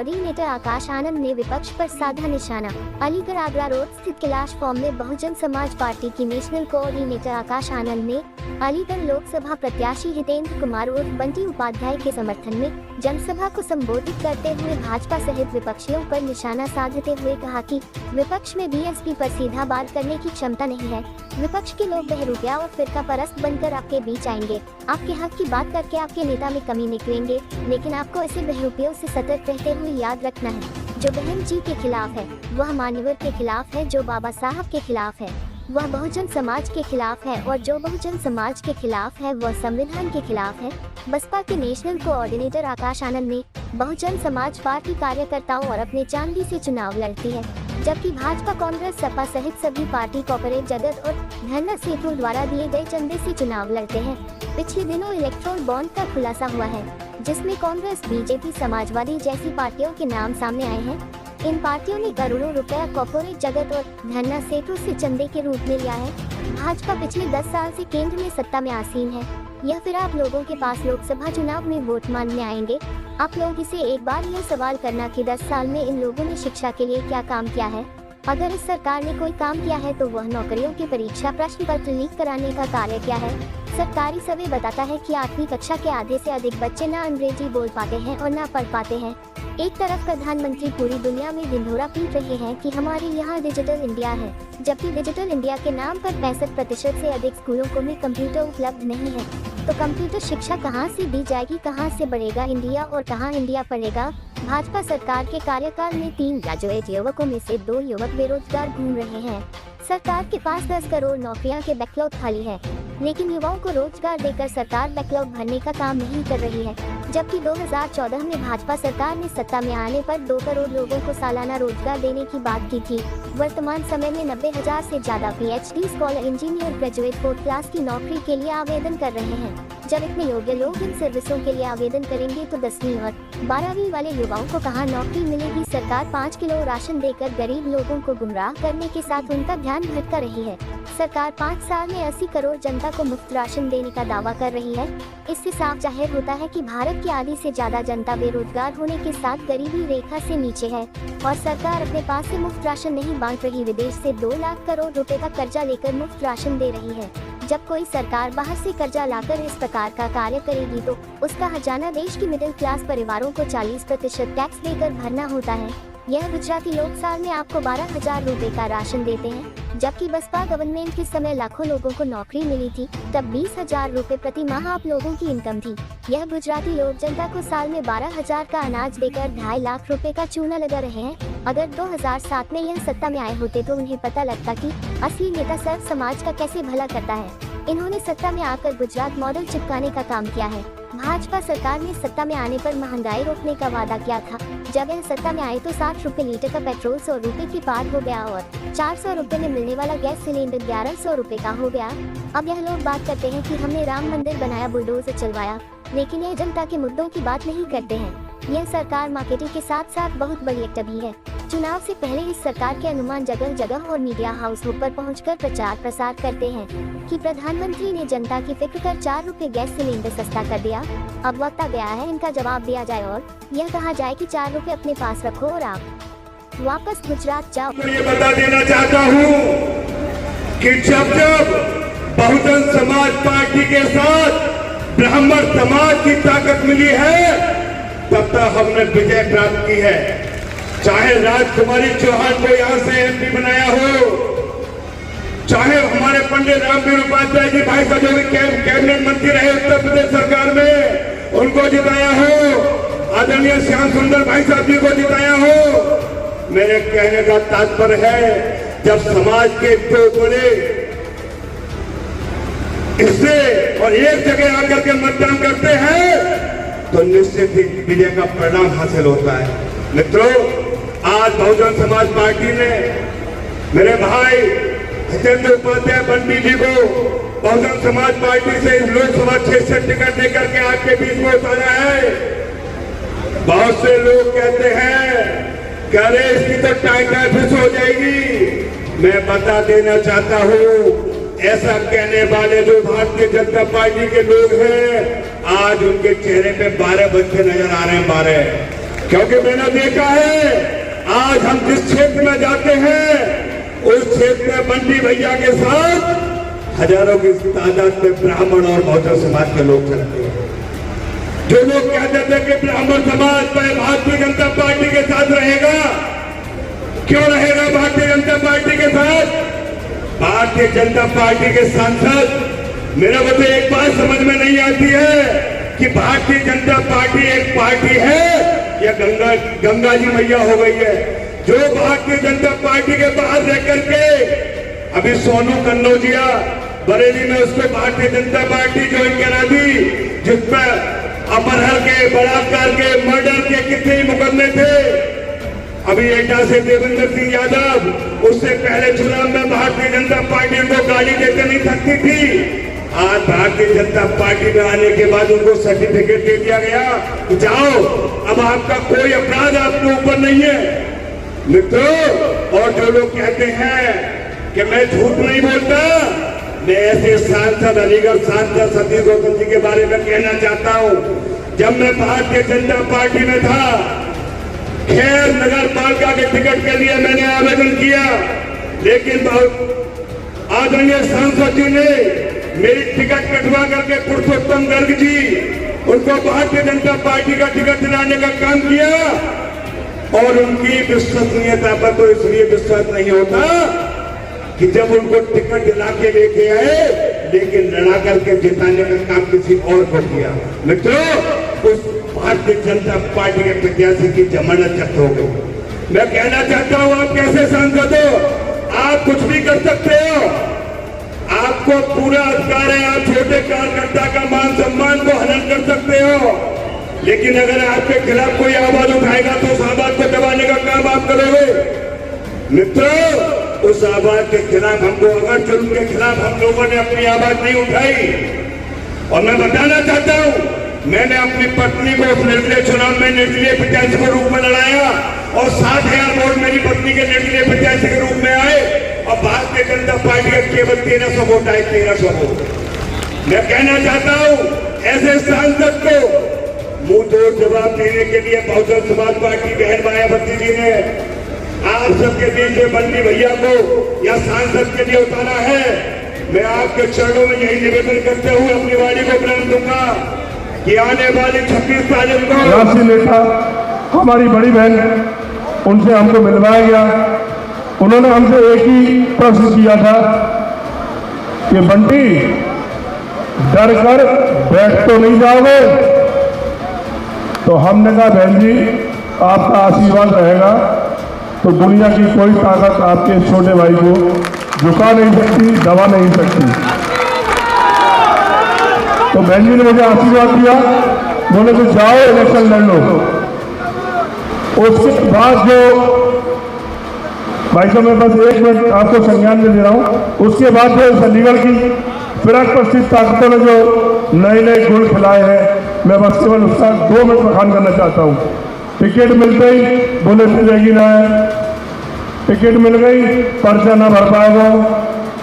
Coordinator Akash Anand ने विपक्ष पर साधा निशाना। अलीगढ़ आगरा रोड स्थित कैलाश फॉर्म में बहुजन समाज पार्टी की नेशनल कोऑर्डिनेटर आकाश आनंद ने अलीगढ़ लोकसभा प्रत्याशी हितेंद्र कुमार उर्फ बंटी उपाध्याय के समर्थन में जनसभा को संबोधित करते हुए भाजपा सहित विपक्षियों पर निशाना साधते हुए कहा कि विपक्ष में बीएसपी पर सीधा बात करने की क्षमता नहीं है। विपक्ष के लोग बहरूपिया और फिरका परस्त बनकर आपके बीच आएंगे, आपके हक की बात करके आपके नेता में कमी निकलेंगे, लेकिन आपको ऐसे बहरूपियों से सतर्क रहते हुए याद रखना है। जो बहन जी के खिलाफ है वह मान्यवर के खिलाफ है, जो बाबा साहब के खिलाफ है वह बहुजन समाज के खिलाफ है, और जो बहुजन समाज के खिलाफ है वह संविधान के खिलाफ है। बसपा के नेशनल कोऑर्डिनेटर आकाश आनंद ने बहुजन समाज पार्टी कार्यकर्ताओं और अपने चांदी से चुनाव लड़ती है, जबकि भाजपा, कांग्रेस, सपा सहित सभी पार्टी कॉर्पोरेट जगत और धरना सेतु द्वारा दिए गए चंदे से चुनाव लड़ते हैं। पिछले दिनों इलेक्ट्रोल बॉन्ड का खुलासा हुआ है, जिसमें कांग्रेस, बीजेपी, समाजवादी जैसी पार्टियों के नाम सामने आए हैं। इन पार्टियों ने करोड़ों रुपया कॉर्पोरेट जगत और धरना सेतु से चंदे के रूप में लिया है। भाजपा पिछले 10 साल से केंद्र में सत्ता में आसीन है, या फिर आप लोगों के पास लोकसभा चुनाव में वोट मांगने आएंगे। आप लोग इसे एक बार यह सवाल करना कि 10 साल में इन लोगों ने शिक्षा के लिए क्या काम किया है। अगर इस सरकार ने कोई काम किया है तो वह नौकरियों की परीक्षा प्रश्न पत्र लीक कराने का कार्य किया है। सरकारी सर्वे बताता है कि 8वीं कक्षा के आधे से अधिक बच्चे न अंग्रेजी बोल पाते हैं और न पढ़ पाते हैं। एक तरफ प्रधानमंत्री पूरी दुनिया में ढिंढोरा पीट रहे हैं कि हमारे यहाँ डिजिटल इंडिया है, जबकि डिजिटल इंडिया के नाम पर 65% से अधिक स्कूलों में कंप्यूटर उपलब्ध नहीं है। तो कंप्यूटर शिक्षा कहाँ से दी जाएगी, कहाँ से बढ़ेगा इंडिया और कहाँ इंडिया पढ़ेगा। भाजपा सरकार के कार्यकाल में 3 ग्रेजुएट युवकों में से 2 युवक बेरोजगार घूम रहे हैं। सरकार के पास 10 करोड़ नौकरियां के बैकलॉग खाली है, लेकिन युवाओं को रोजगार देकर सरकार बैकलॉग भरने का काम नहीं कर रही है। जबकि 2014 में भाजपा सरकार ने सत्ता में आने पर 2 करोड़ लोगों को सालाना रोजगार देने की बात की थी। वर्तमान समय में 90,000 से ज्यादा PhD scholar, engineer, graduate 4th class की नौकरी के लिए आवेदन कर रहे हैं। जब इतने योग्य लोग इन सर्विसों के लिए आवेदन करेंगे तो 10वीं और 12वीं वाले युवाओं को कहां नौकरी मिलेगी। सरकार 5 किलो राशन देकर गरीब लोगों को गुमराह करने के साथ उनका ध्यान भटका रही है। सरकार 5 साल में 80 करोड़ जनता को मुफ्त राशन देने का दावा कर रही है। इससे साफ जाहिर होता है कि भारत की आधी से ज्यादा जनता बेरोजगार होने के साथ गरीबी रेखा से नीचे है, और सरकार अपने पास से मुफ्त राशन नहीं बांट रही, विदेश से 2 लाख करोड़ रुपए का कर्जा लेकर मुफ्त राशन दे रही है। जब कोई सरकार बाहर से कर्जा लाकर इस प्रकार का कार्य करेगी तो उसका खजाना देश की मिडिल क्लास परिवारों को 40% टैक्स देकर भरना होता है। यह गुजराती लोग साल में आपको 12,000 रुपए का राशन देते हैं, जबकि बसपा गवर्नमेंट के समय लाखों लोगों को नौकरी मिली थी, तब 20,000 रुपए प्रति माह आप लोगों की इनकम थी। यह गुजराती लोग जनता को साल में 12,000 का अनाज देकर 2.5 लाख रुपए का चूना लगा रहे हैं। अगर 2007 में यह सत्ता में आए होते तो उन्हें पता लगता कि असली नेता सर्व समाज का कैसे भला करता है। इन्होंने सत्ता में आकर गुजरात मॉडल चिपकाने का काम किया है। भाजपा सरकार ने सत्ता में आने पर महंगाई रोकने का वादा किया था। जब यह सत्ता में आए तो 60 रुपए लीटर का पेट्रोल 100 रुपए के पार हो गया और 400 रुपए में मिलने वाला गैस सिलेंडर 1100 रुपए का हो गया। अब यह लोग बात करते हैं कि हमने राम मंदिर बनाया, बुलडोजर चलवाया, लेकिन यह जनता के मुद्दों की बात नहीं करते हैं। यह सरकार मार्केटिंग के साथ साथ बहुत बड़ी एक्टर भी है। चुनाव से पहले इस सरकार के अनुमान जगह जगह और मीडिया हाउसों पर पहुंचकर प्रचार प्रसार करते हैं कि प्रधानमंत्री ने जनता की फिक्र कर 4 रुपए गैस सिलेंडर सस्ता कर दिया। अब वक्त आ गया है इनका जवाब दिया जाए और यह कहा जाए कि 4 रुपए अपने पास रखो और आप वापस गुजरात जाओ। ये बता देना चाहता हूँ कि जब बहुजन समाज पार्टी के साथ ब्राह्मण समाज की ताकत मिली है, तब तक हमने विजय प्राप्त की है। चाहे राजकुमारी चौहान को यहाँ से MP बनाया हो, चाहे हमारे पंडित रामवीर उपाध्याय जी भाई साहब जो कैबिनेट मंत्री रहे उत्तर प्रदेश सरकार में, उनको जिताया हो, आदरणीय श्याम सुंदर भाई साहब जी को जिताया हो। मेरे कहने का तात्पर्य है, जब समाज के 2 बड़े हिस्से और एक जगह आकर के मतदान करते हैं तो निश्चित ही विजय का परिणाम हासिल होता है। मित्रों, आज बहुजन समाज पार्टी ने मेरे भाई हितेंद्र उपाध्याय बंटी जी को बहुजन समाज पार्टी से इस लोकसभा क्षेत्र से टिकट देकर के आपके बीच में उतारा है। बहुत से लोग कहते हैं कि अरे इसकी तो टाइफस हो जाएगी। मैं बता देना चाहता हूँ, ऐसा कहने वाले जो भारतीय जनता पार्टी के लोग हैं, आज उनके चेहरे पे 12 बच्चे नजर आ रहे हैं। 12 क्योंकि मैंने देखा है आज हम जिस क्षेत्र में जाते हैं उस क्षेत्र में बंटी भैया के साथ हजारों की तादाद में ब्राह्मण और बहुजन समाज के लोग चलते हैं। जो लोग कहते थे कि ब्राह्मण समाज पर भारतीय जनता पार्टी के साथ रहेगा, क्यों रहेगा भारतीय जनता पार्टी के साथ? भारतीय जनता पार्टी के सांसद, मेरा को तो एक बात समझ में नहीं आती है कि भारतीय जनता पार्टी एक पार्टी है या गंगा जी मैया हो गई है, जो भारतीय जनता पार्टी के बाहर रह करके अभी सोनू कन्नौजिया बरेली में उसको भारतीय जनता पार्टी ज्वाइन करा दी, जिसमें अपहरण के, बलात्कार के, मर्डर के कितने ही मुकदमे थे। अभी एटा से देवेंद्र सिंह यादव, उससे पहले चुनाव में भारतीय जनता पार्टी उनको गाली देकर नहीं थकती थी। आज भारतीय जनता पार्टी में आने के बाद उनको सर्टिफिकेट दे दिया गया कि जाओ, अब आपका कोई अपराध आपके ऊपर नहीं है। मित्रों, और जो लोग कहते हैं कि मैं झूठ नहीं बोलता, मैं ऐसे सांसद, अलीगढ़ सांसद सतीश गौतम जी के बारे में कहना चाहता हूं। जब मैं भारतीय जनता पार्टी में था, खैर नगर पालिका के टिकट के लिए मैंने आवेदन किया, लेकिन आदरणीय सांसद जी ने मेरी टिकट कटवा करके पुरुषोत्तम गर्ग जी उनको भारतीय जनता पार्टी का टिकट दिलाने का काम किया। और उनकी विश्वसनीयता पर तो इसलिए विश्वास नहीं होता कि जब उनको टिकट दिला के लेके आए, लेकिन लड़ा करके जिताने का काम किसी और को किया। मित्रों, उस भारतीय जनता पार्टी के प्रत्याशी की जमानत जब्त हो गई। मैं कहना चाहता हूं, आप कैसे सांसद हो? आप कुछ भी कर सकते हो, आपको पूरा अधिकार है, आप छोटे कार्यकर्ता का मान सम्मान को हनन कर सकते हो, लेकिन अगर आपके खिलाफ कोई आवाज उठाएगा तो उस आवाज को दबाने का काम आप करोगे। मित्रों, उस आवाज के खिलाफ हमको, अगर जुल्म के खिलाफ हम लोगों ने अपनी आवाज नहीं उठाई, और मैं बताना चाहता हूं, मैंने अपनी पत्नी को उस निर्दलीय चुनाव में निर्दलीय प्रत्याशी के रूप में लड़ाया और 60,000 वोट मेरी पत्नी के निर्दलीय प्रत्याशी के रूप में आए और भारतीय जनता पार्टी के केवल 1300 वोट आए, 1300 वोट। मैं कहना चाहता हूं, ऐसे सांसद को मुंह तोड़ जवाब देने के लिए बहुजन समाज पार्टी बहन मायावती जी ने आप सबके बीच में बंटी भैया को या सांसद के लिए उतारा है। मैं आपके चरणों में यही निवेदन करते हुए अपनी वाणी को प्रारंभ दूंगा कि आने वाली 26 तारीख को राष्ट्रीय नेता हमारी बड़ी बहन, उनसे हमको मिलवाया गया। उन्होंने हमसे एक ही प्रश्न किया था कि बंटी, डर कर बैठ तो नहीं जाओगे? तो हमने कहा बहन जी, आपका आशीर्वाद रहेगा तो दुनिया की कोई ताकत आपके छोटे भाई को झुका नहीं सकती, दबा नहीं सकती। तो बहन जी ने मुझे आशीर्वाद दिया, बोले तो जाओ इलेक्शन लड़ लो। उसके बाद जो भाई साहब, मैं बस एक मिनट आपको संज्ञान में दे रहा हूँ। उसके बाद जो चंडीगढ़ की फिराक पश्चिम ताकतों ने जो नए नए गुल खिलाए हैं, मैं बस केवल उसका 2 मिनट बखान करना चाहता हूँ। टिकट मिलते ही बोले मिलेगी ना, टिकट मिल गई, पर्चा ना भर पाएगो,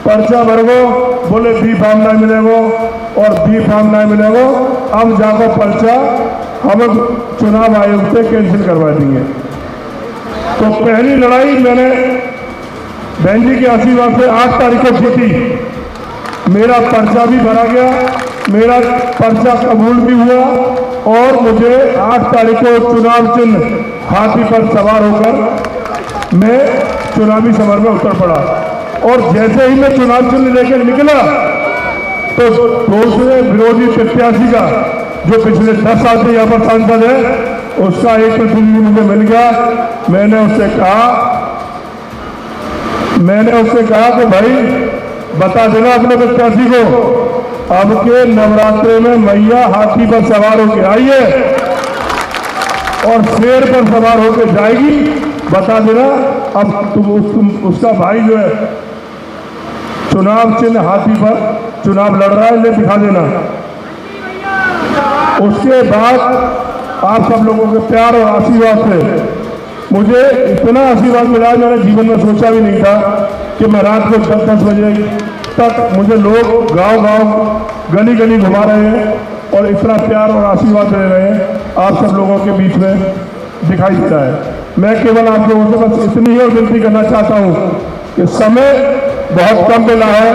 पर्चा भरगो, बोले बी फॉर्म ना मिलेगो, और बी फॉर्म ना मिलेगो, अब जाकर पर्चा हम चुनाव आयोग से कैंसिल करवा देंगे। तो पहली लड़ाई मैंने बहन जी के आशीर्वाद से 8 तारीख को जीती। मेरा पर्चा भी भरा गया, मेरा पर्चा कबूल भी हुआ और मुझे 8 तारीख को चुनाव चिन्ह हाथी पर सवार होकर मैं चुनावी समर में उतर पड़ा। और जैसे ही मैं चुनाव चिन्ह लेकर निकला तो दूसरे विरोधी प्रत्याशी का, जो पिछले 10 साल से यहाँ पर सांसद है, उसका एक प्रतिनिधि मुझे मिल गया। मैंने उससे कहा कि भाई बता देना अपने प्रत्याशी को, अब के नवरात्रे में मैया हाथी पर सवार होकर आई है और शेर पर सवार होकर जाएगी, बता देना। अब तुम उसका भाई जो है चुनाव चिन्ह हाथी पर चुनाव लड़ रहा है, ले दिखा देना। उसके बाद आप सब लोगों के प्यार और आशीर्वाद से मुझे इतना आशीर्वाद मिला, मैंने जीवन में सोचा भी नहीं था कि मैं रात को 10 बजे तक मुझे लोग गांव-गांव, गली-गली घुमा रहे हैं और इतना प्यार और आशीर्वाद दे रहे हैं आप सब लोगों के बीच में। दिखाई दे रहा है। मैं केवल आप लोगों से बस इतनी ही और विनती करना चाहता हूं कि समय बहुत कम मिला है।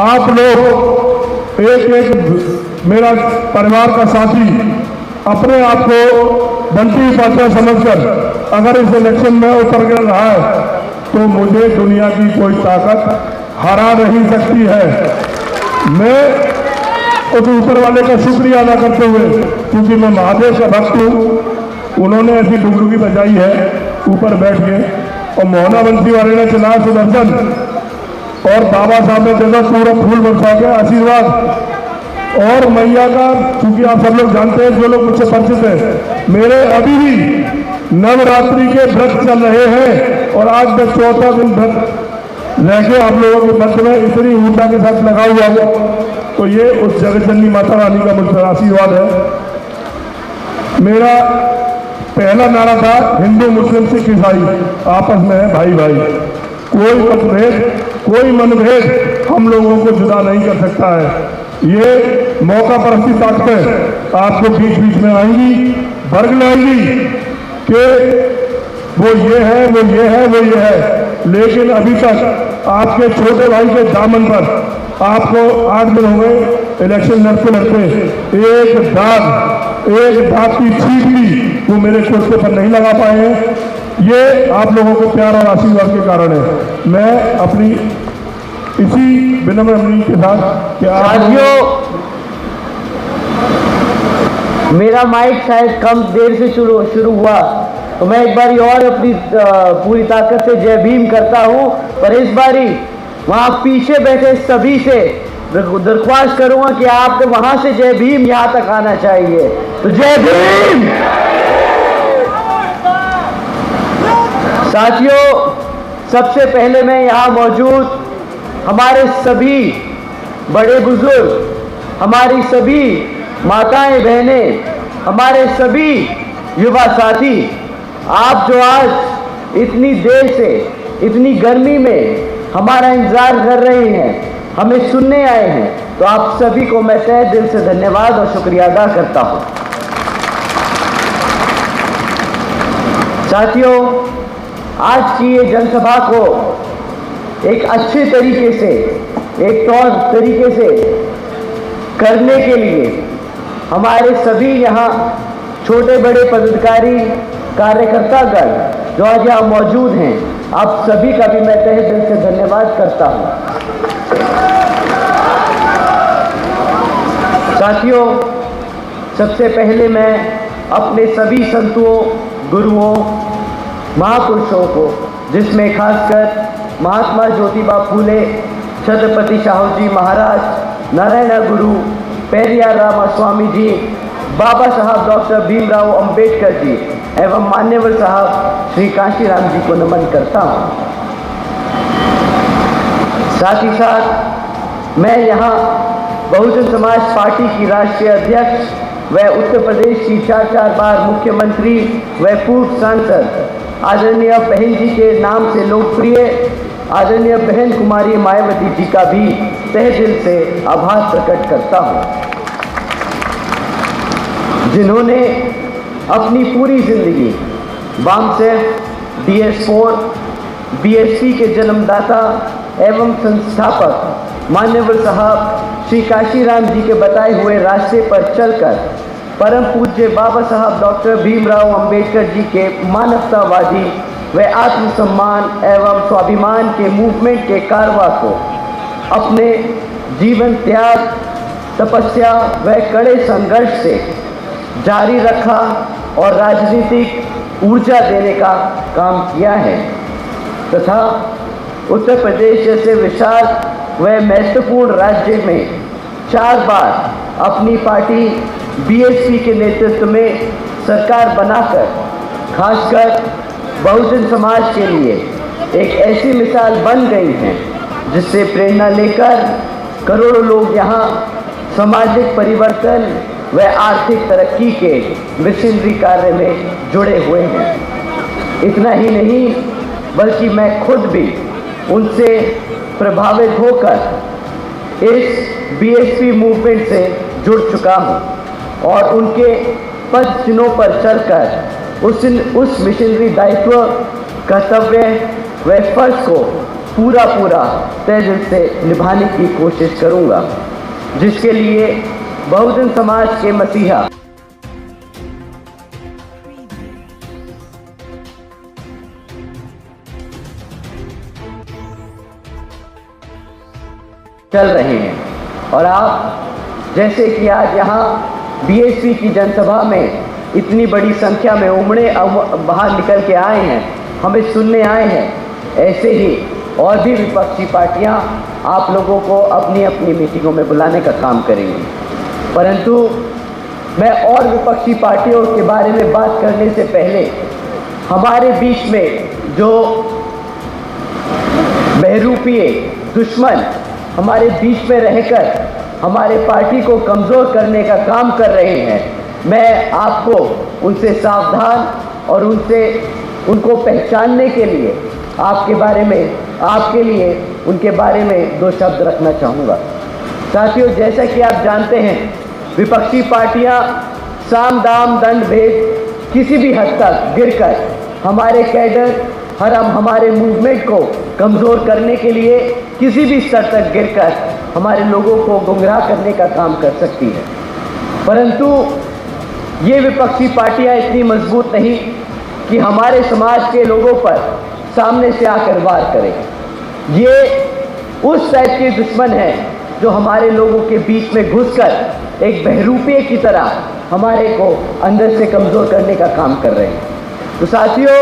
आप लोग एक एक मेरा परिवार का साथी अपने आप को बंटी पात्रा समझकर अगर इस इलेक्शन में उतर कर रहा है तो मुझे दुनिया की कोई ताकत हरा नहीं सकती है। मैं उस ऊपर वाले का शुक्रिया अदा करते हुए, क्योंकि मैं महादेव का भक्त हूँ, उन्होंने ऐसी डुगडुगी बजाई है ऊपर बैठ के, और मोहना बंसी वाले ने चलाया सुदर्शन, और बाबा साहब ने देखा पूरा फूल बरसा के आशीर्वाद। और मैया का, क्योंकि आप सब लोग जानते हैं, जो लोग मुझसे परिचित हैं, मेरे अभी भी नवरात्रि के व्रत चल रहे हैं और आज मैं 14 दिन व्रत रह के आप लोगों के मध्य में इतनी ऊर्जा के साथ लगा हुआ हूँ, तो ये उस जगत जननी माता रानी का मुझ पर आशीर्वाद है। मेरा पहला नारा था हिंदू मुस्लिम सिख ईसाई आपस में है भाई भाई, कोई मतभेद कोई मनभेद हम लोगों को जुदा नहीं कर सकता है। ये मौका परस्ती ताकतें आपको बीच बीच में आएंगी, वर्ग लाएंगी कि वो ये है वो ये है वो ये है, लेकिन अभी तक आपके छोटे भाई के दामन पर आपको 8 दिन हो गए इलेक्शन लड़ते लड़ते एक दाग की छींक भी वो मेरे कुर्ते पर नहीं लगा पाए हैं। ये आप लोगों के प्यार और आशीर्वाद के कारण है। मैं अपनी इसी विनम्र अनुरोध के साथ कि साथियों, मेरा माइक शायद कम देर से शुरू हुआ, तो मैं एक बारी और अपनी पूरी ताकत से जय भीम करता हूं, पर इस बारी वहां पीछे बैठे सभी से दरख्वास्त करूंगा कि आपको वहां से जय भीम यहां तक आना चाहिए। तो जय भीम। साथियों, सबसे पहले मैं यहां मौजूद हमारे सभी बड़े बुजुर्ग, हमारी सभी माताएं बहनें, हमारे सभी युवा साथी, आप जो आज इतनी देर से इतनी गर्मी में हमारा इंतजार कर रहे हैं, हमें सुनने आए हैं, तो आप सभी को मैं तहे दिल से धन्यवाद और शुक्रिया अदा करता हूं। साथियों, आज की ये जनसभा को एक अच्छे तरीके से, एक तौर तरीके से करने के लिए हमारे सभी यहाँ छोटे बड़े पदाधिकारी कार्यकर्तागण जो आज यहाँ मौजूद हैं, आप सभी का भी मैं तहे दिल से धन्यवाद करता हूँ। साथियों, सबसे पहले मैं अपने सभी संतों, गुरुओं, महापुरुषों को, जिसमें खासकर महात्मा ज्योतिबा फूले, छत्रपति शाहू जी महाराज, नारायण गुरु, पेरियार रामास्वामी जी, बाबा साहब डॉक्टर भीमराव अंबेडकर जी एवं मान्यवर साहब श्री कांशीराम जी को नमन करता हूँ। साथ ही साथ मैं यहाँ बहुजन समाज पार्टी की राष्ट्रीय अध्यक्ष व उत्तर प्रदेश की 4 बार मुख्यमंत्री व पूर्व सांसद आदरणीय बहन जी के नाम से लोकप्रिय आदरणीय बहन कुमारी मायावती जी का भी तहे दिल से आभार प्रकट करता हूँ, जिन्होंने अपनी पूरी जिंदगी वामसेफ, DS4, BSP के जन्मदाता एवं संस्थापक मान्यवर साहब श्री कांशीराम जी के बताए हुए रास्ते पर चलकर परम पूज्य बाबा साहब डॉक्टर भीमराव अंबेडकर जी के मानवतावादी व आत्मसम्मान एवं स्वाभिमान के मूवमेंट के कारवा को अपने जीवन त्याग, तपस्या व कड़े संघर्ष से जारी रखा और राजनीतिक ऊर्जा देने का काम किया है, तथा उत्तर प्रदेश जैसे विशाल व महत्वपूर्ण राज्य में 4 बार अपनी पार्टी BSP के नेतृत्व में सरकार बनाकर खासकर बहुजन समाज के लिए एक ऐसी मिसाल बन गई है, जिससे प्रेरणा लेकर करोड़ों लोग यहाँ सामाजिक परिवर्तन व आर्थिक तरक्की के मिशनरी कार्य में जुड़े हुए हैं। इतना ही नहीं, बल्कि मैं खुद भी उनसे प्रभावित होकर इस BSP मूवमेंट से जुड़ चुका हूँ और उनके पद चिन्हों पर चढ़कर उस मिशनरी दायित्व, कर्तव्य व फर्ज को पूरा तय दिल से निभाने की कोशिश करूंगा, जिसके लिए बहुजन समाज के मसीहा चल रहे हैं। और आप जैसे कि आज यहाँ बीएसपी की जनसभा में इतनी बड़ी संख्या में उमड़े बाहर निकल के आए हैं, हमें सुनने आए हैं, ऐसे ही और भी विपक्षी पार्टियां आप लोगों को अपनी अपनी मीटिंगों में बुलाने का काम करेंगी। परंतु मैं और विपक्षी पार्टियों के बारे में बात करने से पहले हमारे बीच में जो बहरूपीय दुश्मन हमारे बीच में रहकर हमारे पार्टी को कमज़ोर करने का काम कर रहे हैं, मैं आपको उनसे सावधान और उनको पहचानने के लिए आपके लिए उनके बारे में दो शब्द रखना चाहूँगा। साथियों, जैसा कि आप जानते हैं, विपक्षी पार्टियां साम दाम दंड भेद किसी भी हद तक गिरकर हमारे कैडर हमारे मूवमेंट को कमज़ोर करने के लिए किसी भी स्तर तक गिरकर हमारे लोगों को गुमराह करने का काम कर सकती है। परंतु ये विपक्षी पार्टियां इतनी मजबूत नहीं कि हमारे समाज के लोगों पर सामने से आकर वार करें। ये उस टाइप के दुश्मन हैं जो हमारे लोगों के बीच में घुसकर एक बहरूपीय की तरह हमारे को अंदर से कमज़ोर करने का काम कर रहे हैं। तो साथियों,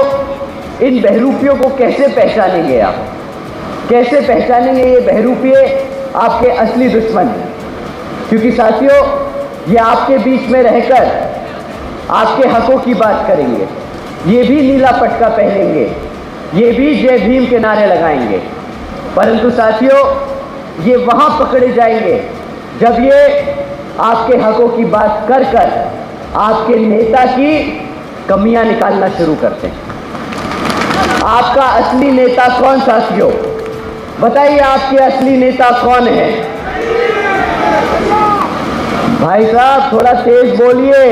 इन बहरूपियों को कैसे पहचानेंगे आप? कैसे पहचानेंगे ये बहरूपीय आपके असली दुश्मन हैं? क्योंकि साथियों, ये आपके बीच में रहकर आपके हकों की बात करेंगे, ये भी नीला पटका पहनेंगे, ये भी जय भीम के नारे लगाएंगे। परंतु साथियों, ये वहाँ पकड़े जाएंगे जब ये आपके हकों की बात कर आपके नेता की कमियां निकालना शुरू करते हैं। आपका असली नेता कौन? साथियों बताइए, आपके असली नेता कौन है? भाई साहब थोड़ा तेज बोलिए,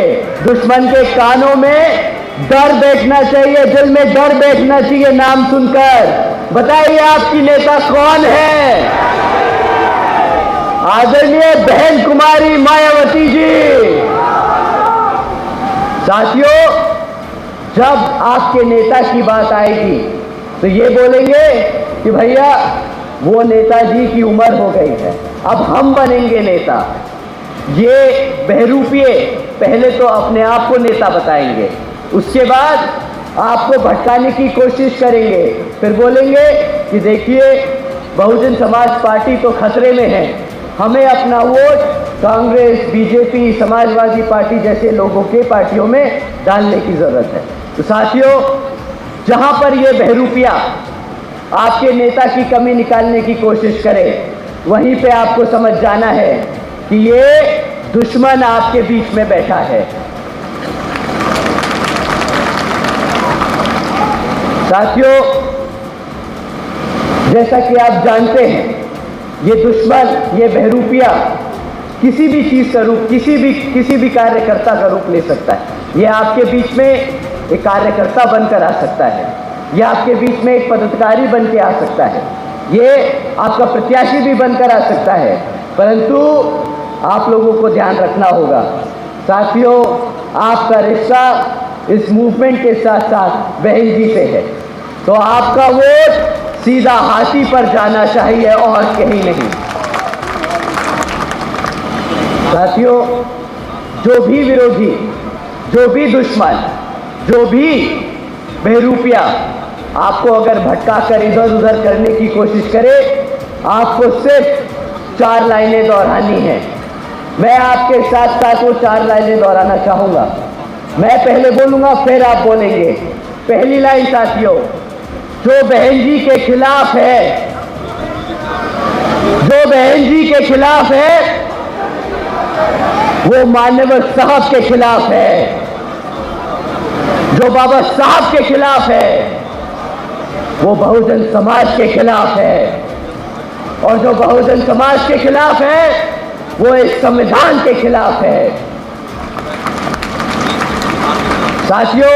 दुश्मन के कानों में डर बैठना चाहिए, दिल में डर बैठना चाहिए नाम सुनकर। बताइए आपकी नेता कौन है? आदरणीय बहन कुमारी मायावती जी। साथियों, जब आपके नेता की बात आएगी तो ये बोलेंगे कि भैया वो नेताजी की उम्र हो गई है, अब हम बनेंगे नेता। ये बहरूपीय पहले तो अपने आप को नेता बताएंगे, उसके बाद आपको भटकाने की कोशिश करेंगे, फिर बोलेंगे कि देखिए बहुजन समाज पार्टी तो खतरे में है, हमें अपना vote Congress, BJP, Samajwadi party जैसे लोगों के पार्टियों में डालने की ज़रूरत है। तो साथियों, जहां पर ये बहरूपिया आपके नेता की कमी निकालने की कोशिश करें, वहीं पे आपको समझ जाना है कि ये दुश्मन आपके बीच में बैठा है। साथियों, जैसा कि आप जानते हैं, ये दुश्मन, ये बहरूपिया किसी भी चीज़ का रूप, किसी भी कार्यकर्ता का रूप ले सकता है। ये आपके बीच में एक कार्यकर्ता बनकर आ सकता है, ये आपके बीच में एक पदाधिकारी बन के आ सकता है, ये आपका प्रत्याशी भी बनकर आ सकता है। परंतु आप लोगों को ध्यान रखना होगा साथियों, आपका रिश्ता इस मूवमेंट के साथ साथ बहन जी से है, तो आपका वोट सीधा हाथी पर जाना चाहिए और कहीं नहीं। साथियों, जो भी विरोधी, जो भी दुश्मन, जो भी बहरूपिया आपको अगर भटका कर इधर उधर करने की कोशिश करे, आपको सिर्फ 4 लाइनें दोहरानी है। मैं आपके साथ साथ वो 4 लाइनें दोहराना चाहूँगा। मैं पहले बोलूँगा, फिर आप बोलेंगे। पहली लाइन साथियों, जो बहन जी के खिलाफ है, जो बहन जी के खिलाफ है, वो मान्यवर साहब के खिलाफ है। जो बाबा साहब के खिलाफ है, वो बहुजन समाज के खिलाफ है, और जो बहुजन समाज के खिलाफ है, वो इस संविधान के खिलाफ है। साथियों,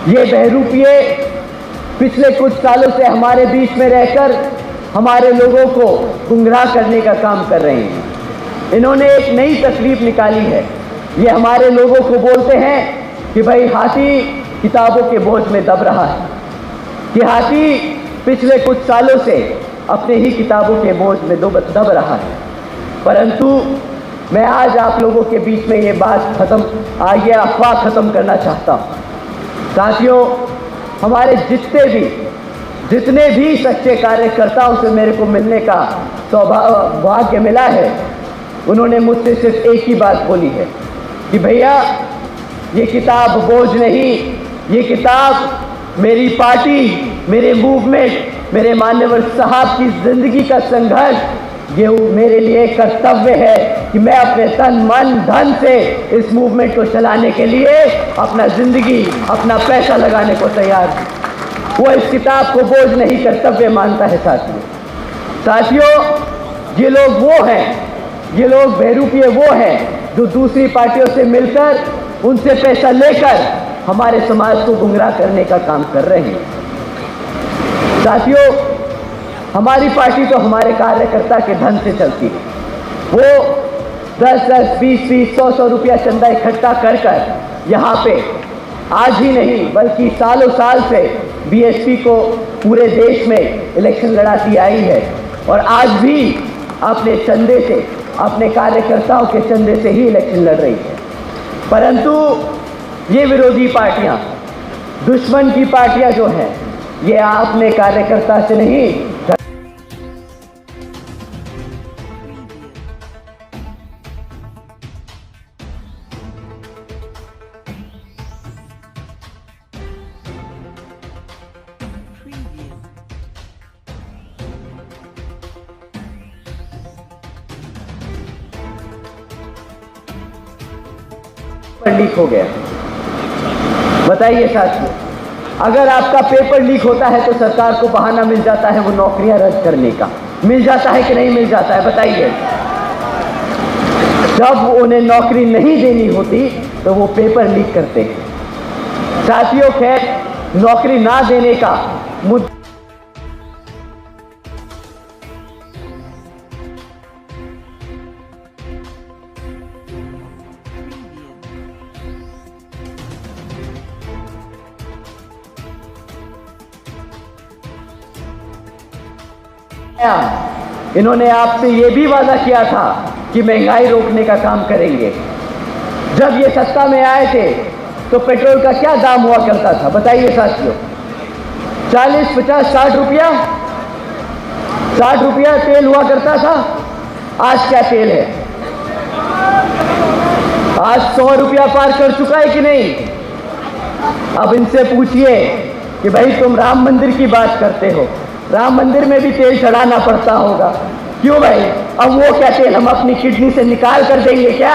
ये बहरूपिये पिछले कुछ सालों से हमारे बीच में रहकर हमारे लोगों को गुमराह करने का काम कर रहे हैं। इन्होंने एक नई तकलीफ निकाली है। ये हमारे लोगों को बोलते हैं कि भाई हाथी किताबों के बोझ में दब रहा है, कि हाथी पिछले कुछ सालों से अपने ही किताबों के बोझ में दब रहा है। परंतु मैं आज आप लोगों के बीच में ये बात ये अफवाह खत्म करना चाहता हूँ। साथियों, हमारे जितने भी सच्चे कार्यकर्ताओं से मेरे को मिलने का सौभाग्य मिला है, उन्होंने मुझसे सिर्फ एक ही बात बोली है कि भैया ये किताब बोझ नहीं, ये किताब मेरी पार्टी, मेरे मूवमेंट, मेरे मान्यवर साहब की जिंदगी का संघर्ष, ये मेरे लिए कर्तव्य है कि मैं अपने तन मन धन से इस मूवमेंट को चलाने के लिए अपना जिंदगी, अपना पैसा लगाने को तैयार हूँ। वो इस किताब को बोझ नहीं, कर्तव्य मानता है। साथियों, ये लोग वो हैं, ये लोग बहरूपिये वो हैं जो दूसरी पार्टियों से मिलकर, उनसे पैसा लेकर हमारे समाज को गुमराह करने का काम कर रहे हैं। साथियों, हमारी पार्टी तो हमारे कार्यकर्ता के धन से चलती है। वो 10-10, 20-20, 100-100 रुपया चंदा इकट्ठा कर यहाँ पे आज ही नहीं बल्कि सालों साल से बीएसपी को पूरे देश में इलेक्शन लड़ाती आई है, और आज भी अपने चंदे से, अपने कार्यकर्ताओं के चंदे से ही इलेक्शन लड़ रही है। परंतु ये विरोधी पार्टियां, दुश्मन की पार्टियां जो हैं, ये अपने कार्यकर्ता से नहीं, लीक हो गया। बताइए साथियों, अगर आपका पेपर लीक होता है तो सरकार को बहाना मिल जाता है वो नौकरियां रद्द करने का। मिल जाता है कि नहीं मिल जाता है? बताइए। जब उन्हें नौकरी नहीं देनी होती तो वो पेपर लीक करते हैं। साथियों, खैर, नौकरी ना देने का मुद्दा इन्होंने आपसे ये भी वादा किया था कि महंगाई रोकने का काम करेंगे। जब ये सत्ता में आए थे तो पेट्रोल का क्या दाम हुआ करता था? बताइए साथियों। 40, 50, 60 रुपया, 60 रुपया तेल हुआ करता था। आज क्या तेल है? आज 100 रुपया पार कर चुका है कि नहीं? अब इनसे पूछिए कि भाई तुम राम मंदिर की बात करते हो, राम मंदिर में भी तेल चढ़ाना पड़ता होगा, क्यों भाई? अब वो क्या तेल हम अपनी किडनी से निकाल कर देंगे क्या?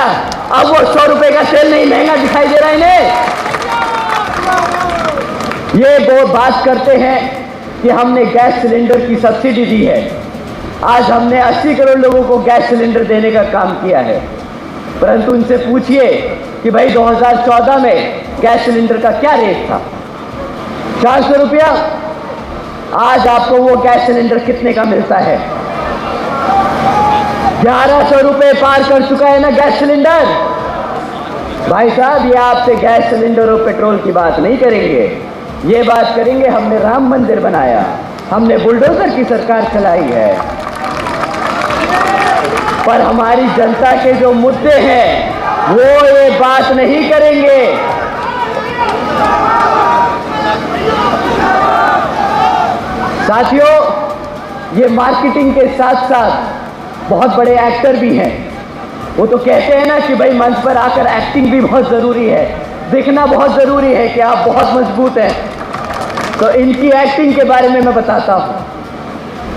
अब वो 100 रुपए का तेल नहीं महंगा दिखाई दे रहा है इन्हें? ये वो बात करते हैं कि हमने गैस सिलेंडर की सब्सिडी दी है। आज हमने 80 करोड़ लोगों को गैस सिलेंडर देने का काम किया है। परंतु इनसे पूछिए कि भाई 2014 में गैस सिलेंडर का क्या रेट था? 400 रुपया। आज आपको वो गैस सिलेंडर कितने का मिलता है? 1100 रुपए पार कर चुका है ना गैस सिलेंडर। भाई साहब, ये आपसे गैस सिलेंडर और पेट्रोल की बात नहीं करेंगे, ये बात करेंगे हमने राम मंदिर बनाया, हमने बुलडोजर की सरकार चलाई है। पर हमारी जनता के जो मुद्दे हैं वो ये बात नहीं करेंगे। साथियों, ये मार्केटिंग के साथ साथ बहुत बड़े एक्टर भी हैं। वो तो कहते हैं ना कि भाई मंच पर आकर एक्टिंग भी बहुत ज़रूरी है, दिखना बहुत ज़रूरी है कि आप बहुत मजबूत हैं। तो इनकी एक्टिंग के बारे में मैं बताता हूँ।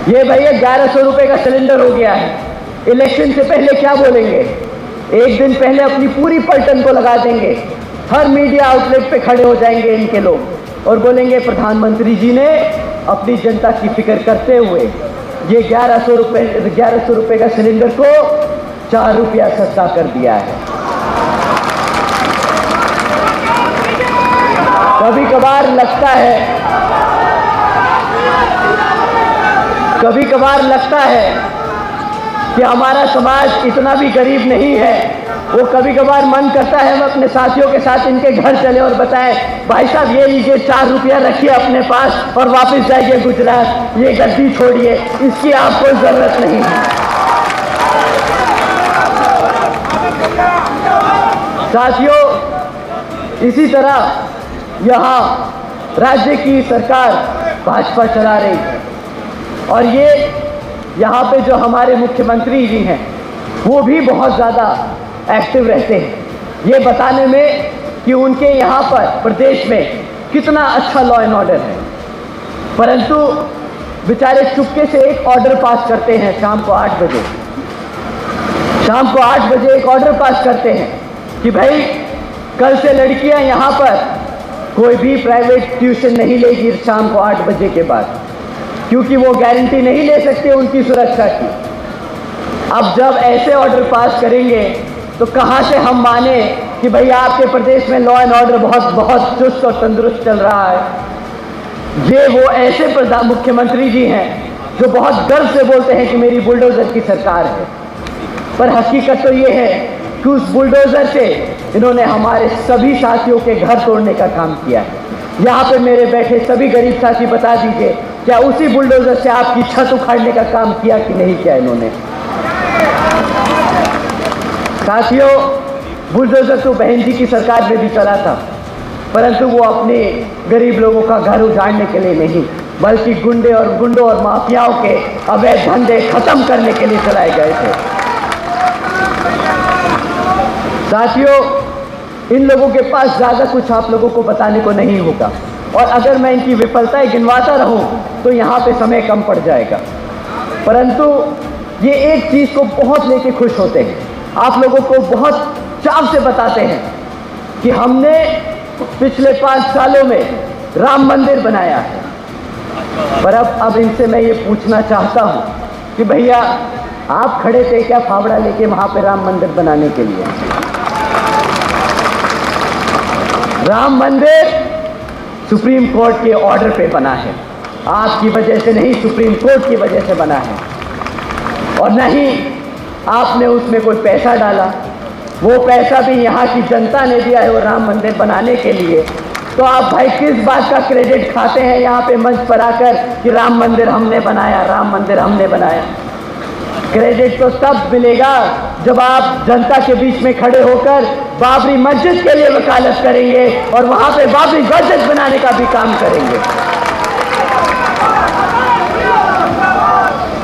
ये भैया 1100 रुपये का सिलेंडर हो गया है। इलेक्शन से पहले क्या बोलेंगे? एक दिन पहले अपनी पूरी पलटन को लगा देंगे, हर मीडिया आउटलेट पे खड़े हो जाएंगे इनके लोग और बोलेंगे प्रधानमंत्री जी ने अपनी जनता की फिक्र करते हुए ये 1100 रुपये का सिलेंडर को 4 रुपया सस्ता कर दिया है। कभार लगता है कि हमारा समाज इतना भी गरीब नहीं है। वो कभी कभार मन करता है हम अपने साथियों के साथ इनके घर चले और बताएं, भाई साहब ये लीजिए 4 रुपया रखिए अपने पास और वापस जाइए गुजरात, ये गद्दी छोड़िए, इसकी आपको जरूरत नहीं है। साथियों, इसी तरह यहाँ राज्य की सरकार भाजपा चला रही है और ये यहाँ पे जो हमारे मुख्यमंत्री जी हैं वो भी बहुत ज़्यादा एक्टिव रहते हैं ये बताने में कि उनके यहाँ पर प्रदेश में कितना अच्छा लॉ एंड ऑर्डर है, परंतु बेचारे चुपके से एक ऑर्डर पास करते हैं शाम को 8 बजे। शाम को 8 बजे एक ऑर्डर पास करते हैं कि भाई कल से लड़कियां यहाँ पर कोई भी प्राइवेट ट्यूशन नहीं लेगी शाम को 8 बजे के बाद, क्योंकि वो गारंटी नहीं ले सकते उनकी सुरक्षा की। अब जब ऐसे ऑर्डर पास करेंगे तो कहाँ से हम माने कि भैया आपके प्रदेश में लॉ एंड ऑर्डर बहुत चुस्त और तंदुरुस्त चल रहा है। ये वो ऐसे मुख्यमंत्री जी हैं जो बहुत गर्व से बोलते हैं कि मेरी बुलडोजर की सरकार है, पर हकीकत तो ये है कि उस बुलडोजर से इन्होंने हमारे सभी साथियों के घर तोड़ने का काम किया है। यहाँ पे मेरे बैठे सभी गरीब साथी बता दीजिए, क्या उसी बुलडोजर से आपकी छत उखाड़ने का काम किया कि नहीं किया इन्होंने? साथियों, बुलडोजर तो बहन जी की सरकार में भी चला था, परंतु वो अपने गरीब लोगों का घर उजाड़ने के लिए नहीं, बल्कि गुंडों और माफियाओं के अवैध धंधे खत्म करने के लिए चलाए गए थे। साथियों, इन लोगों के पास ज़्यादा कुछ आप लोगों को बताने को नहीं होगा, और अगर मैं इनकी विफलताएं गिनवाता रहूं तो यहाँ पे समय कम पड़ जाएगा, परंतु ये एक चीज़ को बहुत लेके खुश होते हैं, आप लोगों को बहुत चाव से बताते हैं कि हमने पिछले 5 सालों में राम मंदिर बनाया है। पर अब इनसे मैं ये पूछना चाहता हूँ कि भैया आप खड़े थे क्या फावड़ा लेके वहाँ पे राम मंदिर बनाने के लिए? राम मंदिर सुप्रीम कोर्ट के ऑर्डर पे बना है, आपकी वजह से नहीं, सुप्रीम कोर्ट की वजह से बना है, और नहीं आपने उसमें कोई पैसा डाला, वो पैसा भी यहाँ की जनता ने दिया है वो राम मंदिर बनाने के लिए। तो आप भाई किस बात का क्रेडिट खाते हैं यहाँ पे मंच पर आकर कि राम मंदिर हमने बनाया, राम मंदिर हमने बनाया? क्रेडिट तो तब मिलेगा जब आप जनता के बीच में खड़े होकर बाबरी मस्जिद के लिए वकालत करेंगे और वहाँ पे बाबरी मस्जिद बनाने का भी काम करेंगे।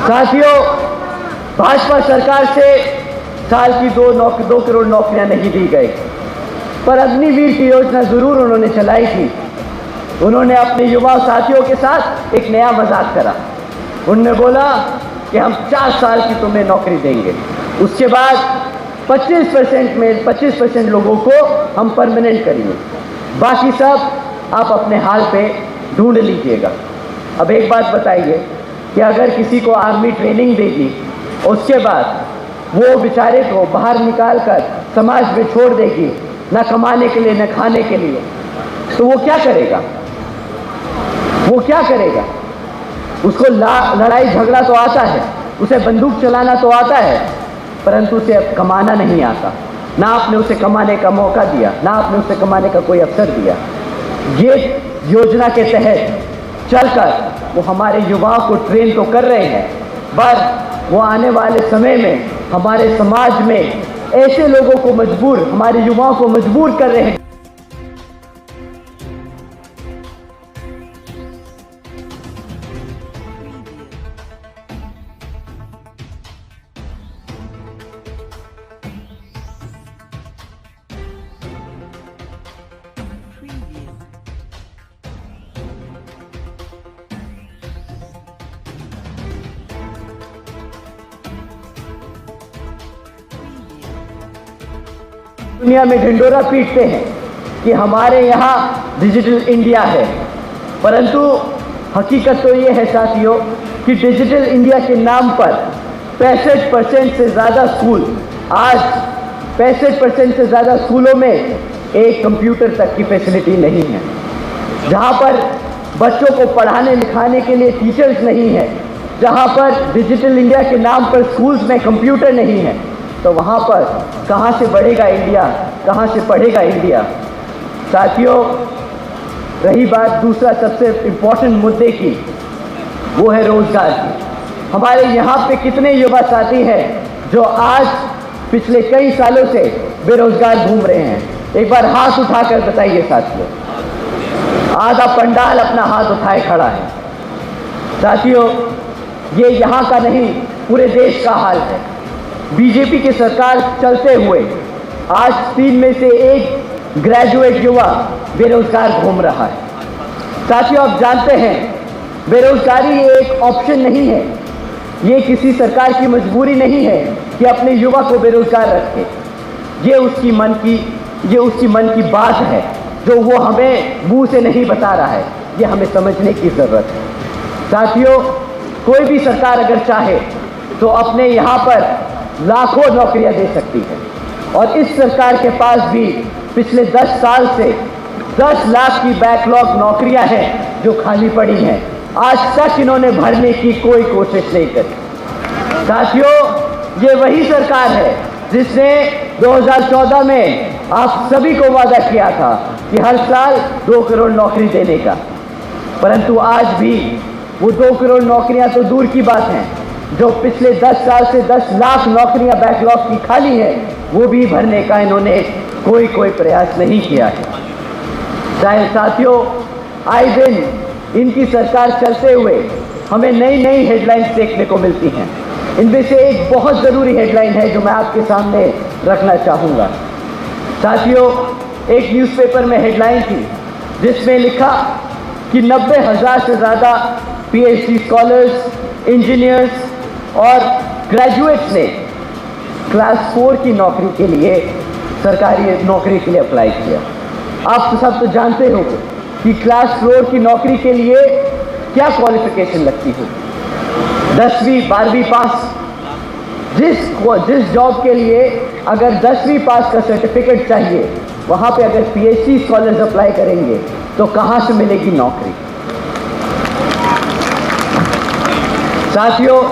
साथियों, भाजपा सरकार से साल की 2 करोड़ नौकरियां नहीं दी गई, पर अग्निवीर की योजना जरूर उन्होंने चलाई थी। उन्होंने अपने युवा साथियों के साथ एक नया मजाक करा, उन्होंने बोला कि हम 4 साल की तुम्हें नौकरी देंगे, उसके बाद 25% लोगों को हम परमानेंट करेंगे, बाकी सब आप अपने हाल पे ढूंढ लीजिएगा। अब एक बात बताइए कि अगर किसी को आर्मी ट्रेनिंग देगी, उसके बाद वो बेचारे को बाहर निकाल कर समाज में छोड़ देगी, ना कमाने के लिए ना खाने के लिए, तो वो क्या करेगा? वो क्या करेगा? उसको लड़ाई झगड़ा तो आता है, उसे बंदूक चलाना तो आता है, परंतु उसे कमाना नहीं आता। ना आपने उसे कमाने का मौका दिया, ना आपने उसे कमाने का कोई अवसर दिया। ये योजना के तहत चलकर वो हमारे युवाओं को ट्रेन तो कर रहे हैं, पर वो आने वाले समय में हमारे समाज में ऐसे लोगों को हमारे युवाओं को मजबूर कर रहे हैं। दुनिया में ढिंडोरा पीटते हैं कि हमारे यहाँ डिजिटल इंडिया है, परंतु हकीकत तो ये है साथियों कि डिजिटल इंडिया के नाम पर 65% से ज़्यादा स्कूल, आज 65% से ज़्यादा स्कूलों में एक कंप्यूटर तक की फैसिलिटी नहीं है। जहाँ पर बच्चों को पढ़ाने लिखाने के लिए टीचर्स नहीं है, जहाँ पर डिजिटल इंडिया के नाम पर स्कूल्स में कंप्यूटर नहीं है, तो वहाँ पर कहाँ से बढ़ेगा इंडिया, कहाँ से पढ़ेगा इंडिया। साथियों, रही बात दूसरा सबसे इम्पोर्टेंट मुद्दे की, वो है रोज़गार की। हमारे यहाँ पे कितने युवा साथी हैं जो आज पिछले कई सालों से बेरोजगार घूम रहे हैं? एक बार हाथ उठाकर बताइए साथियों। आधा पंडाल अपना हाथ उठाए खड़ा है। साथियों, ये यहाँ का नहीं, पूरे देश का हाल है। बीजेपी की सरकार चलते हुए आज 3 में से 1 ग्रेजुएट युवा बेरोजगार घूम रहा है। साथियों, आप जानते हैं बेरोजगारी एक ऑप्शन नहीं है, ये किसी सरकार की मजबूरी नहीं है कि अपने युवा को बेरोजगार रखे। ये उसकी मन की बात है जो वो हमें मुंह से नहीं बता रहा है, ये हमें समझने की ज़रूरत है। साथियों, कोई भी सरकार अगर चाहे तो अपने यहाँ पर लाखों नौकरियाँ दे सकती है, और इस सरकार के पास भी पिछले 10 साल से 10 लाख की बैकलॉग नौकरियाँ हैं जो खाली पड़ी हैं। आज तक इन्होंने भरने की कोई कोशिश नहीं करी। साथियों, ये वही सरकार है जिसने 2014 में आप सभी को वादा किया था कि हर साल 2 करोड़ नौकरी देने का, परंतु आज भी वो 2 करोड़ नौकरियां तो दूर की बात हैं, जो पिछले 10 साल से 10 लाख नौकरियां बैकलॉग की खाली है, वो भी भरने का इन्होंने कोई प्रयास नहीं किया है। चाहे साथियों, आए दिन इनकी सरकार चलते हुए हमें नई हेडलाइंस देखने को मिलती हैं। इनमें से एक बहुत ज़रूरी हेडलाइन है जो मैं आपके सामने रखना चाहूँगा। साथियों, एक न्यूज़पेपर में हेडलाइन थी जिसमें लिखा कि 90,000 से ज़्यादा PhD स्कॉलर्स, इंजीनियर्स और ग्रेजुएट्स ने क्लास 4 की नौकरी के लिए, सरकारी नौकरी के लिए अप्लाई किया। आप सब तो जानते हो कि क्लास 4 की नौकरी के लिए क्या क्वालिफिकेशन लगती हो, 10वीं 12वीं पास। जिस जॉब के लिए अगर 10वीं पास का सर्टिफिकेट चाहिए, वहाँ पे अगर PhD स्कॉलर्स अप्लाई करेंगे तो कहाँ से मिलेगी नौकरी? साथियों,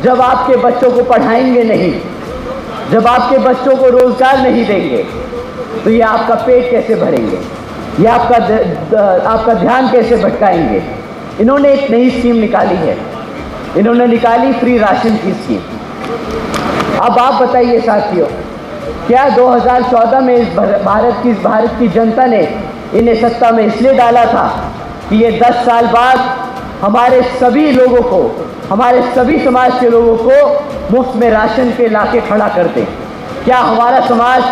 जब आपके बच्चों को पढ़ाएंगे नहीं, जब आपके बच्चों को रोजगार नहीं देंगे, तो ये आपका पेट कैसे भरेंगे, ये आपका ध्यान कैसे भटकाएंगे? इन्होंने एक नई स्कीम निकाली है, इन्होंने निकाली फ्री राशन की स्कीम। अब आप बताइए साथियों, क्या 2014 में इस भारत की जनता ने इन्हें सत्ता में इसलिए डाला था कि ये 10 साल बाद हमारे सभी लोगों को, हमारे सभी समाज के लोगों को मुफ्त में राशन के लाके खड़ा कर दें? क्या हमारा समाज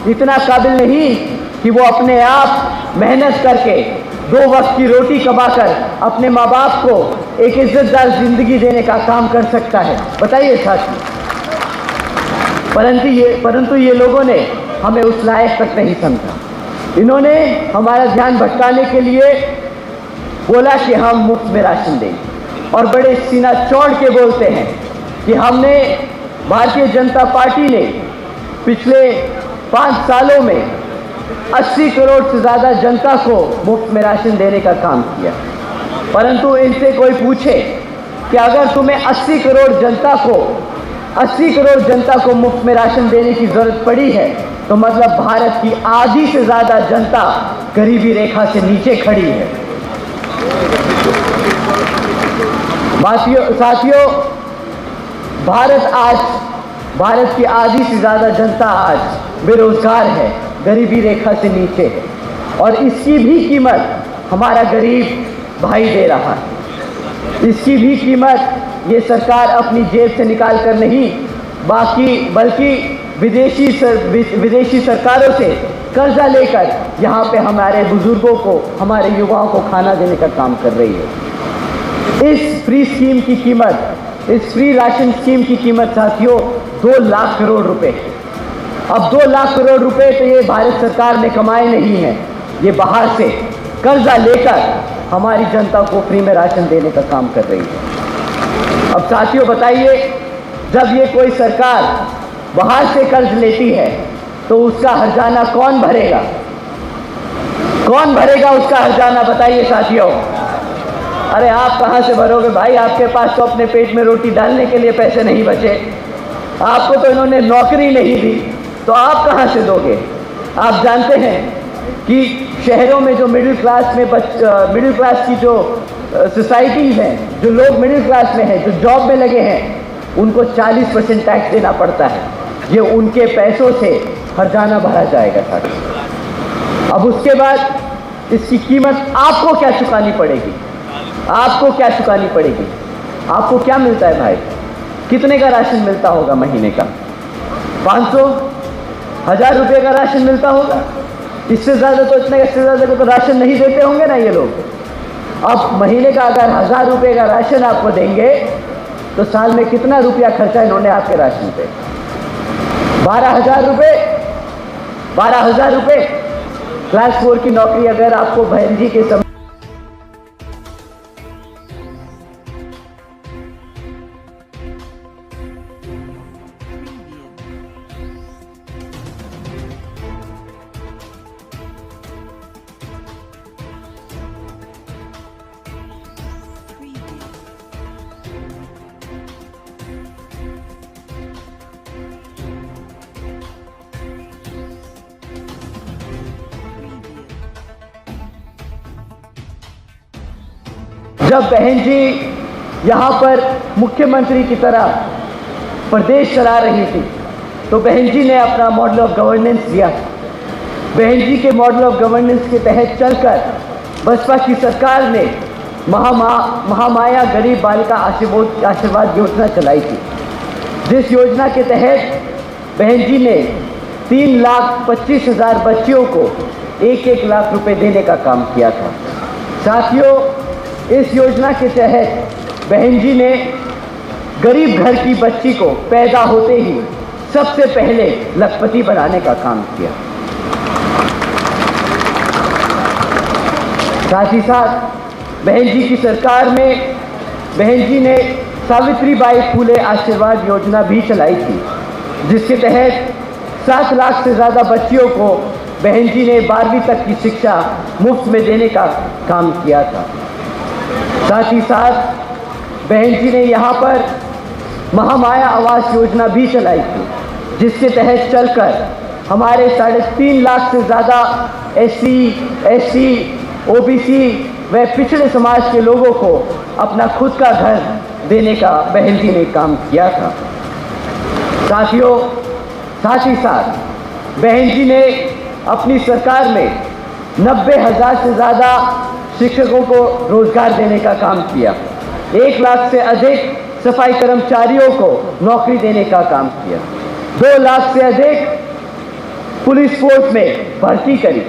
इतना काबिल नहीं कि वो अपने आप मेहनत करके 2 वक्त की रोटी कमाकर अपने माँ बाप को एक इज्जतदार जिंदगी देने का काम कर सकता है? बताइए साथी। परंतु ये लोगों ने हमें उस लायक तक नहीं समझा। इन्होंने हमारा ध्यान भटकाने के लिए बोला कि हम मुफ्त में राशन देंगे, और बड़े सीना चौड़ के बोलते हैं कि हमने, भारतीय जनता पार्टी ने पिछले 5 सालों में 80 करोड़ से ज़्यादा जनता को मुफ्त में राशन देने का काम किया। परंतु इनसे कोई पूछे कि अगर तुम्हें 80 करोड़ जनता को मुफ्त में राशन देने की ज़रूरत पड़ी है, तो मतलब भारत की आधी से ज़्यादा जनता गरीबी रेखा से नीचे खड़ी है। साथियों, भारत की आधी से ज़्यादा जनता आज बेरोजगार है, गरीबी रेखा से नीचे है, और इसकी भी कीमत हमारा गरीब भाई दे रहा है। इसकी भी कीमत ये सरकार अपनी जेब से निकाल कर नहीं, बल्कि विदेशी सरकारों से कर्जा लेकर यहाँ पे हमारे बुजुर्गों को, हमारे युवाओं को खाना देने का काम कर रही है। इस फ्री राशन स्कीम की कीमत साथियों 2 लाख करोड़ रुपए है। अब 2 लाख करोड़ रुपए तो ये भारत सरकार ने कमाए नहीं हैं, ये बाहर से कर्जा लेकर हमारी जनता को फ्री में राशन देने का काम कर रही है। अब साथियों बताइए, जब ये कोई सरकार बाहर से कर्ज लेती है तो उसका हर्जाना कौन भरेगा? कौन भरेगा उसका हर्जाना, बताइए साथियों। अरे आप कहाँ से भरोगे भाई, आपके पास तो अपने पेट में रोटी डालने के लिए पैसे नहीं बचे, आपको तो इन्होंने नौकरी नहीं दी, तो आप कहाँ से दोगे। आप जानते हैं कि शहरों में जो मिडिल क्लास की जो सोसाइटीज़ हैं, जो लोग मिडिल क्लास में हैं, जो जॉब में लगे हैं, उनको 40% टैक्स देना पड़ता है। ये उनके पैसों से हर्जाना भरा जाएगा साथियों। अब उसके बाद इसकी कीमत आपको क्या चुकानी पड़ेगी, आपको क्या चुकानी पड़ेगी। आपको क्या मिलता है भाई, कितने का राशन मिलता होगा महीने का? 500, 1000 रुपये का राशन मिलता होगा। इससे ज़्यादा तो इससे ज़्यादा को तो राशन नहीं देते होंगे ना ये लोग। अब महीने का अगर 1000 रुपये का राशन आपको देंगे तो साल में कितना रुपया खर्चा इन्होंने आपके राशन पे? 12,000 रुपये। 12,000 रुपये क्लास 4 की नौकरी अगर आपको बहन जी के समय जब बहन जी यहाँ पर मुख्यमंत्री की तरह प्रदेश चला रही थी तो बहन जी ने अपना मॉडल ऑफ गवर्नेंस दिया। बहन जी के मॉडल ऑफ गवर्नेंस के तहत चलकर बसपा की सरकार ने महामाया गरीब बालिका आशीर्वाद योजना चलाई थी, जिस योजना के तहत बहन जी ने 3,25,000 बच्चियों को 1-1 लाख रुपए देने का काम किया था। साथियों, इस योजना के तहत बहन जी ने गरीब घर की बच्ची को पैदा होते ही सबसे पहले लखपति बनाने का काम किया। साथ ही साथ बहन जी की सरकार में बहन जी ने सावित्रीबाई फूले आशीर्वाद योजना भी चलाई थी, जिसके तहत 7 लाख से ज़्यादा बच्चियों को बहन जी ने 12वीं तक की शिक्षा मुफ्त में देने का काम किया था। साथ ही साथ बहन जी ने यहाँ पर महामाया आवास योजना भी चलाई थी, जिसके तहत चलकर हमारे 3.5 लाख से ज़्यादा SC, ST, OBC व पिछड़े समाज के लोगों को अपना खुद का घर देने का बहन जी ने काम किया था। साथियों, साथ ही साथ बहन जी ने अपनी सरकार में 90,000 से ज़्यादा शिक्षकों को रोजगार देने का काम किया। 1 लाख से अधिक सफाई कर्मचारियों को नौकरी देने का काम किया। 2 लाख से अधिक पुलिस फोर्स में भर्ती करी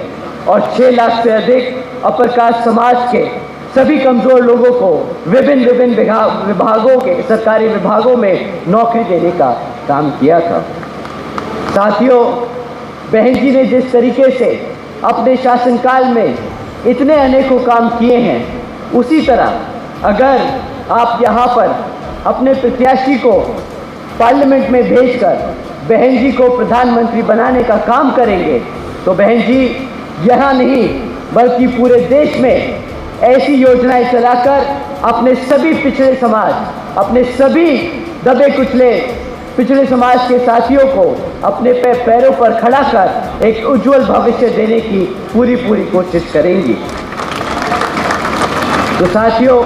और 6 लाख से अधिक अपर कास्ट समाज के सभी कमज़ोर लोगों को विभिन्न विभागों के सरकारी विभागों में नौकरी देने का काम किया था। साथियों, बहन जी ने जिस तरीके से अपने शासनकाल में इतने अनेकों काम किए हैं, उसी तरह अगर आप यहाँ पर अपने प्रत्याशी को पार्लियामेंट में भेजकर बहन जी को प्रधानमंत्री बनाने का काम करेंगे तो बहन जी यहाँ नहीं बल्कि पूरे देश में ऐसी योजनाएं चलाकर अपने सभी पिछड़े समाज, अपने सभी दबे कुचले पिछड़े समाज के साथियों को अपने पैरों पर खड़ा कर एक उज्जवल भविष्य देने की पूरी कोशिश करेंगी। तो साथियों,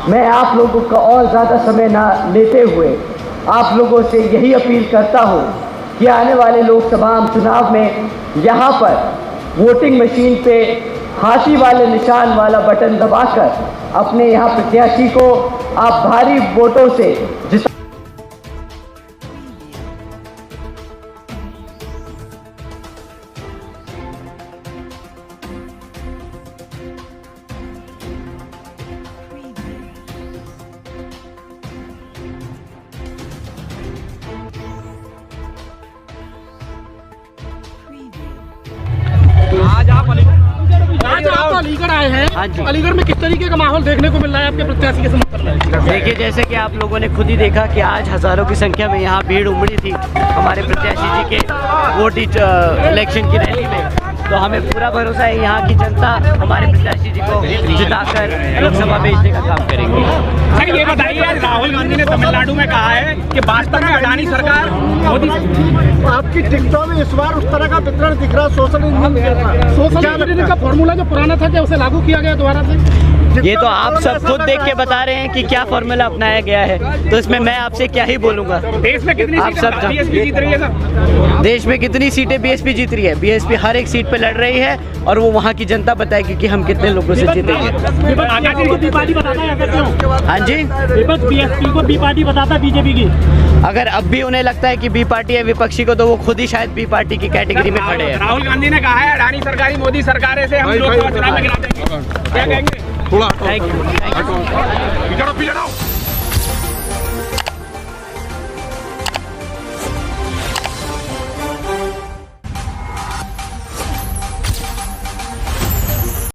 मैं आप लोगों का और ज़्यादा समय ना लेते हुए आप लोगों से यही अपील करता हूँ कि आने वाले लोकसभा चुनाव में यहाँ पर वोटिंग मशीन पे हाथी वाले निशान वाला बटन दबाकर अपने यहाँ प्रत्याशी को आप भारी वोटों से जिता। आज आप अलीगढ़ आए हैं। हाँ जी। अलीगढ़ में किस तरीके का माहौल देखने को मिल रहा है आपके प्रत्याशी के समर्थन में? देखिए, जैसे कि आप लोगों ने खुद ही देखा कि आज हज़ारों की संख्या में यहाँ भीड़ उमड़ी थी हमारे प्रत्याशी जी के वोट इलेक्शन की रैली में। तो हमें पूरा भरोसा है यहाँ की जनता हमारे प्रत्याशी जी को जिताकर लोकसभा भेजने का काम करेगी। सर ये बताइए, राहुल गांधी ने तमिलनाडु में कहा है कि भाजपा में अडानी सरकार मोदी। आपकी टिकटों में इस बार उस तरह का वितरण दिख रहा है, सोशल इंजीनियरिंग का फॉर्मूला जो पुराना था क्या उसे लागू किया गया दोबारा से? ये तो आप सब खुद देख के बता रहे हैं कि क्या फॉर्मूला अपनाया गया है, तो इसमें मैं आपसे क्या ही बोलूंगा। देश में कितनी आप सब बीएसपी जीत रही है सर? देश में कितनी सीटें बीएसपी जीत रही है? बीएसपी हर एक सीट पे लड़ रही है और वो वहाँ की जनता बताएगी कि हम कितने लोगों से जीतेंगे। हाँ जी, विपक्ष बीएसपी को बी पार्टी बताता बीजेपी की। अगर अब भी उन्हें लगता है कि बी पार्टी है विपक्षी को, तो वो खुद ही शायद बी पार्टी की कैटेगरी में खड़े हैं। राहुल गांधी ने कहा है अडानी सरकारी मोदी सरकार से हम लोकसभा चुनाव में गिरा देंगे, क्या कहेंगे? Thank you.